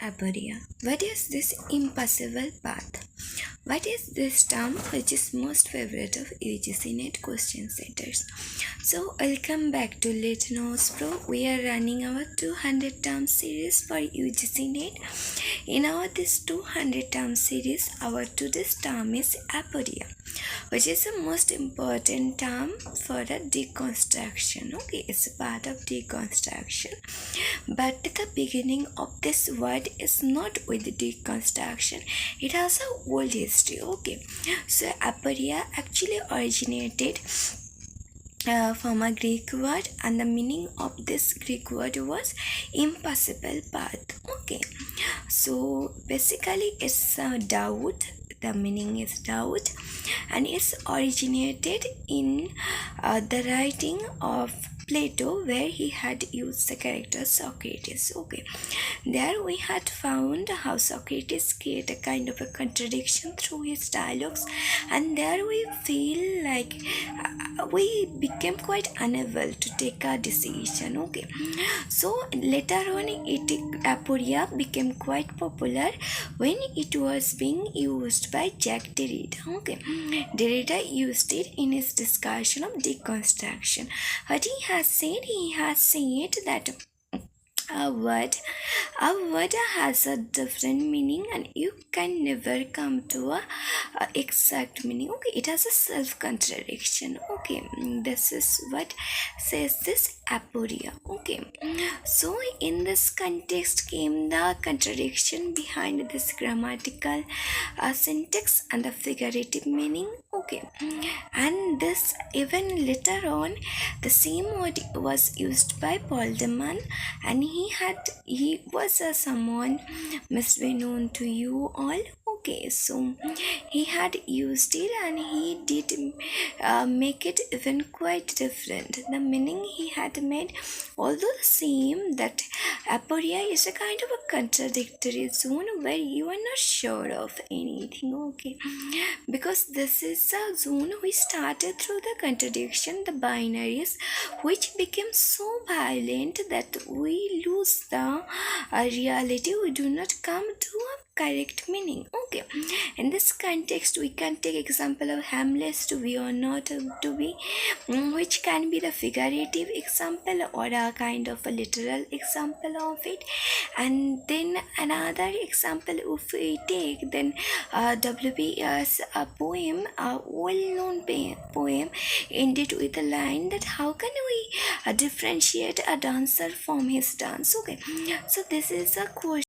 Aporia. What is this impossible path? What is this term which is most favorite of UGC NET question setters? So welcome back to Let Knows Pro. We are running our 200 term series for UGC NET. In our this 200 term series, our today's term is Aporia, which is the most important term for the deconstruction. Okay, it's a part of deconstruction. But the beginning of this word is not with deconstruction. It has a old history. Okay, so aporia actually originated from a Greek word, and the meaning of this Greek word was impossible path. Okay, so basically it's a doubt. The meaning is doubt, and it's originated in the writing of Plato, where he had used the character Socrates. Okay, there we had found how Socrates created a kind of a contradiction through his dialogues, and there we feel like we became quite unable to take a decision. Okay, so later on aporia became quite popular when it was being used by Jack Derrida. Okay, Derrida used it in his discussion of deconstruction. What he has said that a word has a different meaning, and you can never come to a exact meaning. Okay, it has a self contradiction. Okay, this is what says this aporia. Okay, so in this context came the contradiction behind this grammatical syntax and the figurative meaning. Okay, and this even later on the same word was used by Paul de Man, and he was someone must be known to you all. Okay, so he had used it, and he did make it even quite different. The meaning he had made, although the same, that aporia is a kind of a contradictory zone where you are not sure of anything. Okay, because this is a zone which started through the contradiction, the binaries, which became so violent that we lose the reality. We do not come to a correct meaning. Okay, in this context we can take example of harmless to be or not to be, which can be the figurative example or a kind of a literal example of it. And then another example, if we take then WB's a poem, a well-known poem ended with a line that how can we differentiate a dancer from his dance. Okay, so this is a question